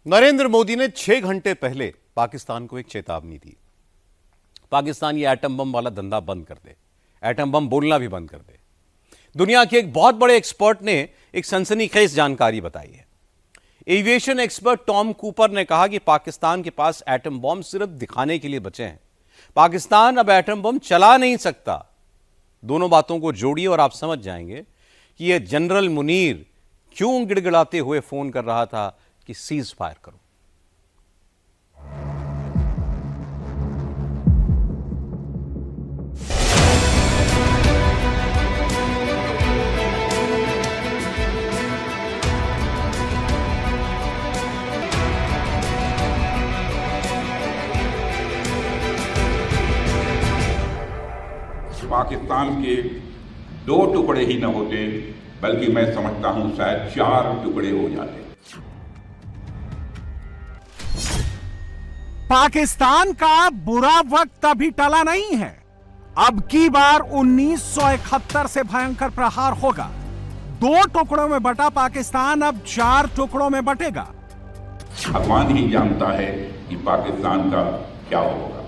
नरेंद्र मोदी ने 6 घंटे पहले पाकिस्तान को एक चेतावनी दी। पाकिस्तान ये एटम बम वाला धंधा बंद कर दे, एटम बम बोलना भी बंद कर दे। दुनिया के एक बहुत बड़े एक्सपर्ट ने एक सनसनीखेज जानकारी बताई है। एविएशन एक्सपर्ट टॉम कूपर ने कहा कि पाकिस्तान के पास एटम बम सिर्फ दिखाने के लिए बचे हैं। पाकिस्तान अब एटम बम चला नहीं सकता। दोनों बातों को जोड़िए और आप समझ जाएंगे कि यह जनरल मुनीर क्यों गिड़गिड़ाते हुए फोन कर रहा था कि सीज फायर करो। पाकिस्तान के 2 टुकड़े ही न होते, बल्कि मैं समझता हूं शायद 4 टुकड़े हो जाते। पाकिस्तान का बुरा वक्त अभी टला नहीं है। अब की बार 1971 से भयंकर प्रहार होगा। 2 टुकड़ों में बटा पाकिस्तान अब 4 टुकड़ों में बटेगा। भगवान ही जानता है कि पाकिस्तान का क्या होगा।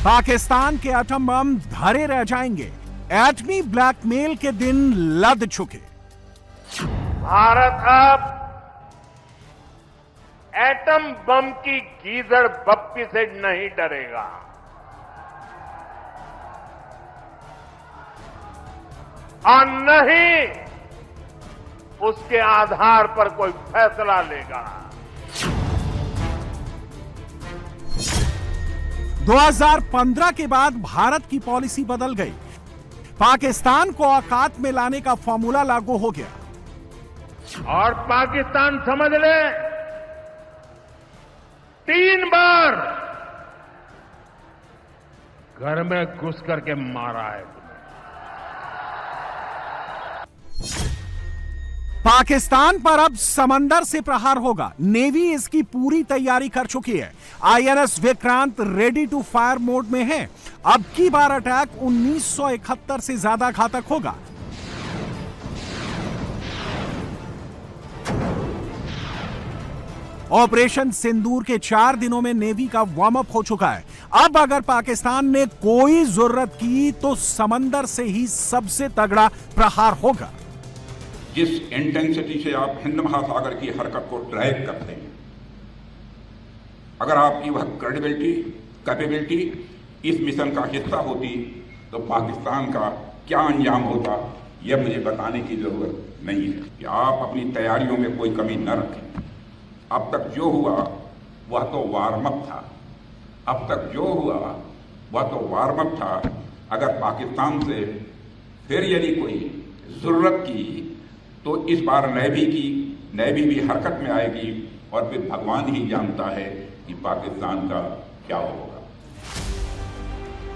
पाकिस्तान के एटम बम धरे रह जाएंगे। एटमी ब्लैकमेल के दिन लद चुके। भारत अब एटम बम की गीदड़ बप्पी से नहीं डरेगा। और नहीं उसके आधार पर कोई फैसला लेगा। 2015 के बाद भारत की पॉलिसी बदल गई। पाकिस्तान को औकात में लाने का फॉर्मूला लागू हो गया। और पाकिस्तान समझ ले 3 बार घर में घुस करके मारा है तुम्हें। पाकिस्तान पर अब समंदर से प्रहार होगा। नेवी इसकी पूरी तैयारी कर चुकी है। INS Vikrant ready to fire mode में है। अब की बार अटैक 1971 से ज्यादा घातक होगा। ऑपरेशन सिंदूर के 4 दिनों में नेवी का वार्म अप हो चुका है। अब अगर पाकिस्तान ने कोई जरूरत की तो समंदर से ही सबसे तगड़ा प्रहार होगा। जिस इंटेंसिटी से आप हिंद महासागर की हरकत को ट्रैक करते हैं, अगर आपकी वह क्रेडिबिलिटी, कैपेबिलिटी इस मिशन का हिस्सा होती तो पाकिस्तान का क्या अंजाम होता, यह मुझे बताने की जरूरत नहीं है कि आप अपनी तैयारियों में कोई कमी न रखें। अब तक जो हुआ वह तो वार्म अप था। अब तक जो हुआ वह तो वार्म अप था। अगर पाकिस्तान से फिर यदि कोई जरूरत की तो इस बार नेवी भी हरकत में आएगी और फिर भगवान ही जानता है कि पाकिस्तान का क्या होगा।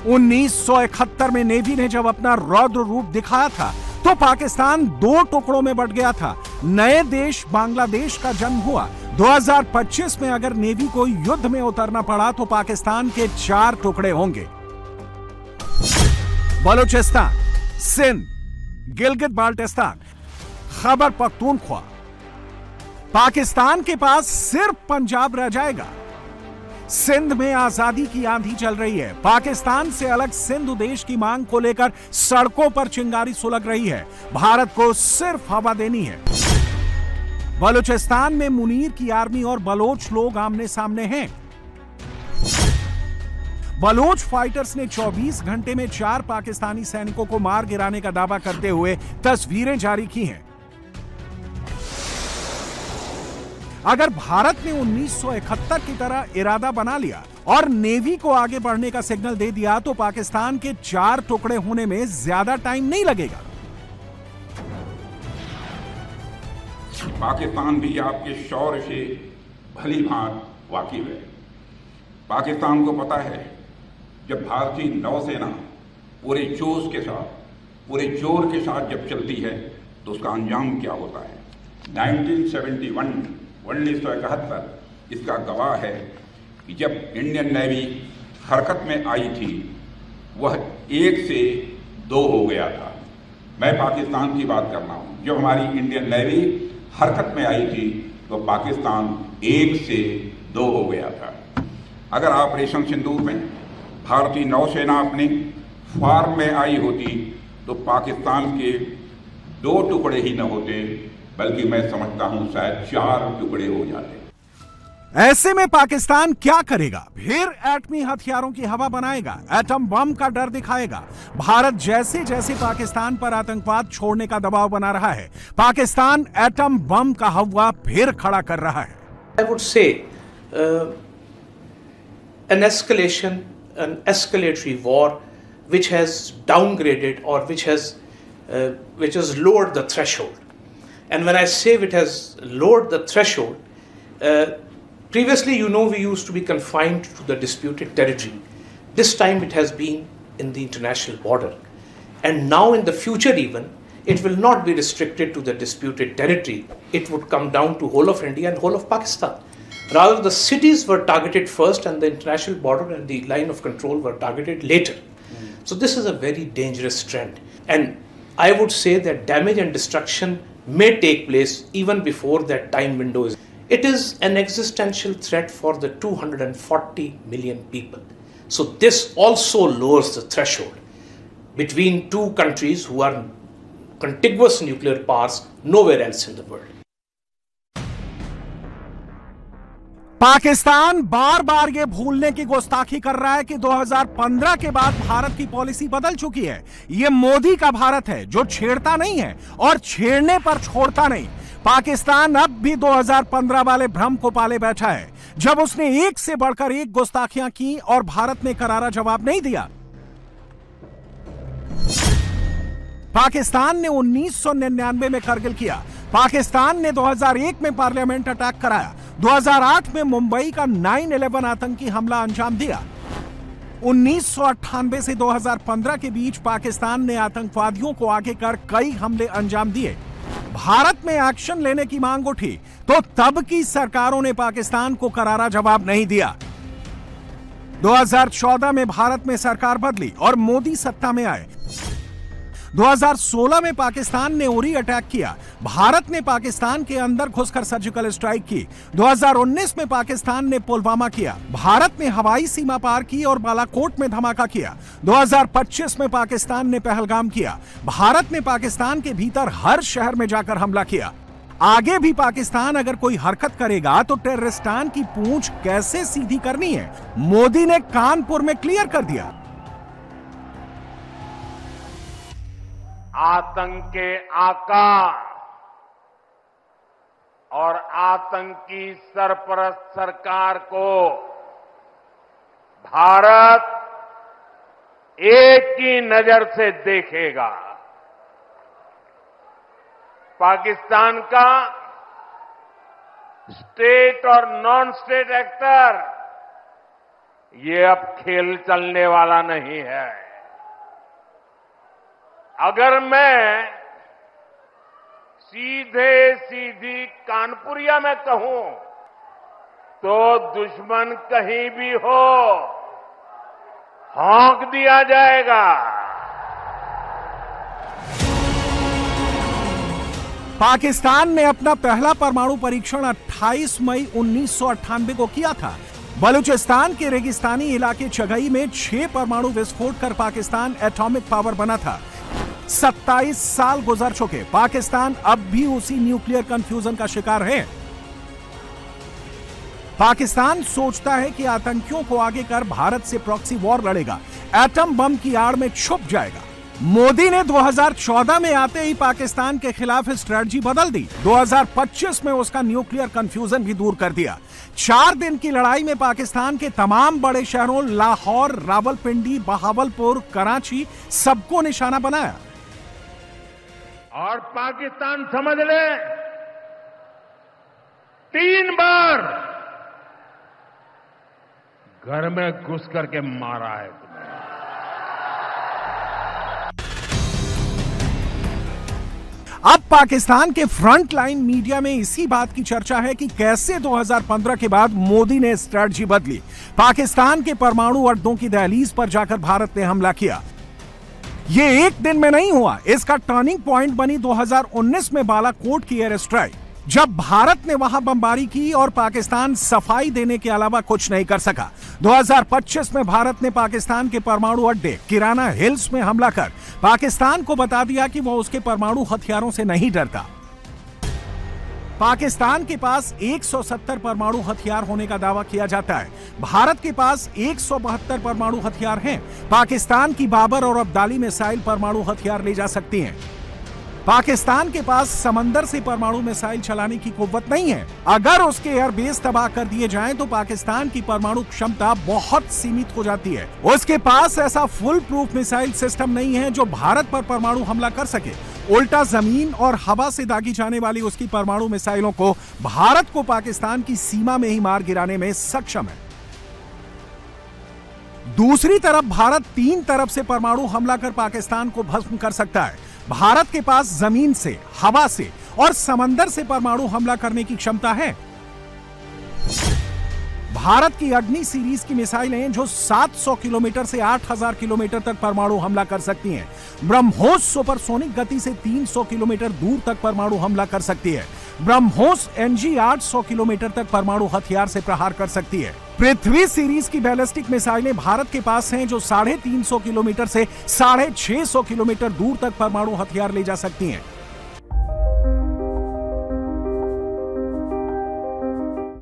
1971 में नेवी ने जब अपना रौद्र रूप दिखाया था तो पाकिस्तान 2 टुकड़ों में बंट गया था। नए देश बांग्लादेश का जन्म हुआ। 2025 में अगर नेवी को युद्ध में उतरना पड़ा तो पाकिस्तान के 4 टुकड़े होंगे। बलूचिस्तान, सिंध, गिलगित बाल्टिस्तान, खैबर पख्तूनख्वा। पाकिस्तान के पास सिर्फ पंजाब रह जाएगा। सिंध में आजादी की आंधी चल रही है। पाकिस्तान से अलग सिंध देश की मांग को लेकर सड़कों पर चिंगारी सुलग रही है। भारत को सिर्फ हवा देनी है। बलूचिस्तान में मुनीर की आर्मी और बलोच लोग आमने सामने हैं। बलोच फाइटर्स ने 24 घंटे में 4 पाकिस्तानी सैनिकों को मार गिराने का दावा करते हुए तस्वीरें जारी की हैं। अगर भारत ने 1971 की तरह इरादा बना लिया और नेवी को आगे बढ़ने का सिग्नल दे दिया तो पाकिस्तान के 4 टुकड़े होने में ज्यादा टाइम नहीं लगेगा। पाकिस्तान भी आपके शौर्य से भली भांति वाकिफ है। पाकिस्तान को पता है जब भारतीय नौसेना पूरे जोश के साथ, पूरे जोर के साथ जब चलती है तो उसका अंजाम क्या होता है। 1971 इसका गवाह है कि जब इंडियन नेवी हरकत में आई थी वह 1 से 2 हो गया था। मैं पाकिस्तान की बात कर रहा हूँ। जब हमारी इंडियन नेवी हरकत में आई थी तो पाकिस्तान 1 से 2 हो गया था। अगर ऑपरेशन सिंदूर में भारतीय नौसेना अपनी फॉर्म में आई होती तो पाकिस्तान के 2 टुकड़े ही न होते, बल्कि मैं समझता हूं शायद 4 टुकड़े हो जाते। ऐसे में पाकिस्तान क्या करेगा? फिर एटमी हथियारों की हवा बनाएगा, एटम बम का डर दिखाएगा। भारत जैसे जैसे पाकिस्तान पर आतंकवाद छोड़ने का दबाव बना रहा है, पाकिस्तान एटम बम का हवा फिर खड़ा कर रहा है। I would say an escalation, an escalatory war which has downgraded or which has lowered the threshold. And when I say it has lowered the threshold, previously, we used to be confined to the disputed territory. This time it has been in the international border. And now in the future even, it will not be restricted to the disputed territory. It would come down to whole of India and whole of Pakistan. Rather, the cities were targeted first and the international border and the line of control were targeted later. So this is a very dangerous trend. And I would say that damage and destruction may take place even before that time window is. It is an existential threat for the 240 million people. So this also lowers the threshold between two countries who are contiguous nuclear powers nowhere else in the world. Pakistan बार बार ये भूलने की गुस्ताखी कर रहा है कि 2015 के बाद भारत की पॉलिसी बदल चुकी है। ये मोदी का भारत है जो छेड़ता नहीं है और छेड़ने पर छोड़ता नहीं। पाकिस्तान अब भी 2015 वाले भ्रम को पाले बैठा है, जब उसने एक से बढ़कर एक गुस्ताखियां की और भारत ने करारा जवाब नहीं दिया। पाकिस्तान ने 1999 में करगिल किया, पाकिस्तान ने 2001 में पार्लियामेंट अटैक कराया, 2008 में मुंबई का 9/11 आतंकी हमला अंजाम दिया। 1998 से 2015 के बीच पाकिस्तान ने आतंकवादियों को आगे कर कई हमले अंजाम दिए। भारत में एक्शन लेने की मांग उठी तो तब की सरकारों ने पाकिस्तान को करारा जवाब नहीं दिया। 2014 में भारत में सरकार बदली और मोदी सत्ता में आए। 2016 में पाकिस्तान ने उरी अटैक किया, भारत ने पाकिस्तान के अंदर घुसकर सर्जिकल स्ट्राइक की। 2019 में पाकिस्तान ने पुलवामा किया, भारत ने हवाई सीमा पार की और बालाकोट में धमाका किया। 2025 में पाकिस्तान ने पहलगाम किया, भारत ने पाकिस्तान के भीतर हर शहर में जाकर हमला किया। आगे भी पाकिस्तान अगर कोई हरकत करेगा तो टेररिस्तान की पूंछ कैसे सीधी करनी है, मोदी ने कानपुर में क्लियर कर दिया। आतंक के आका और आतंकी सरपरस्त सरकार को भारत एक ही नजर से देखेगा। पाकिस्तान का स्टेट और नॉन स्टेट एक्टर ये अब खेल चलने वाला नहीं है। अगर मैं सीधी कानपुरिया में कहूं तो दुश्मन कहीं भी हो हौंक दिया जाएगा। पाकिस्तान ने अपना पहला परमाणु परीक्षण 28 मई 1998 को किया था। बलूचिस्तान के रेगिस्तानी इलाके चगई में 6 परमाणु विस्फोट कर पाकिस्तान एटॉमिक पावर बना था। 27 साल गुजर चुके, पाकिस्तान अब भी उसी न्यूक्लियर कंफ्यूजन का शिकार है। पाकिस्तान सोचता है कि आतंकियों को आगे कर भारत से प्रॉक्सी वॉर लड़ेगा, एटम बम की आड़ में छुप जाएगा। मोदी ने 2014 में आते ही पाकिस्तान के खिलाफ स्ट्रेटजी बदल दी। 2025 में उसका न्यूक्लियर कंफ्यूजन भी दूर कर दिया। 4 दिन की लड़ाई में पाकिस्तान के तमाम बड़े शहरों लाहौर, रावलपिंडी, बहावलपुर, कराची सबको निशाना बनाया। और पाकिस्तान समझ ले 3 बार घर में घुस करके मारा है तुम्हें। अब पाकिस्तान के फ्रंट लाइन मीडिया में इसी बात की चर्चा है कि कैसे 2015 के बाद मोदी ने स्ट्रेटजी बदली, पाकिस्तान के परमाणु अड्डों की दहलीज पर जाकर भारत ने हमला किया। यह एक दिन में नहीं हुआ, इसका टर्निंग पॉइंट बनी 2019 में बालाकोट की एयर स्ट्राइक। जब भारत ने वहां बमबारी की और पाकिस्तान सफाई देने के अलावा कुछ नहीं कर सका। 2025 में भारत ने पाकिस्तान के परमाणु अड्डे किराना हिल्स में हमला कर पाकिस्तान को बता दिया कि वह उसके परमाणु हथियारों से नहीं डरता। पाकिस्तान के पास 170 परमाणु हथियार होने का दावा किया जाता है। भारत के पास 172 परमाणु हथियार हैं। पाकिस्तान की बाबर और अब्दाली मिसाइल परमाणु हथियार ले जा सकती हैं। पाकिस्तान के पास समंदर से परमाणु मिसाइल चलाने की कुव्वत नहीं है। अगर उसके एयरबेस तबाह कर दिए जाएं तो पाकिस्तान की परमाणु क्षमता बहुत सीमित हो जाती है। उसके पास ऐसा फुल प्रूफ मिसाइल सिस्टम नहीं है जो भारत पर परमाणु हमला कर सके। उल्टा जमीन और हवा से दागी जाने वाली उसकी परमाणु मिसाइलों को भारत को पाकिस्तान की सीमा में ही मार गिराने में सक्षम है। दूसरी तरफ भारत 3 तरफ से परमाणु हमला कर पाकिस्तान को भस्म कर सकता है। भारत के पास जमीन से, हवा से और समंदर से परमाणु हमला करने की क्षमता है। भारत की अग्नि सीरीज की मिसाइलें जो 700 किलोमीटर से 8000 किलोमीटर तक परमाणु हमला कर सकती हैं। ब्रह्मोस सुपरसोनिक गति से 300 किलोमीटर दूर तक परमाणु हमला कर सकती है। ब्रह्मोस NG 800 किलोमीटर तक परमाणु हथियार से प्रहार कर सकती है। पृथ्वी सीरीज की बैलिस्टिक मिसाइलें भारत के पास हैं जो 350 किलोमीटर से 650 किलोमीटर दूर तक परमाणु हथियार ले जा सकती हैं।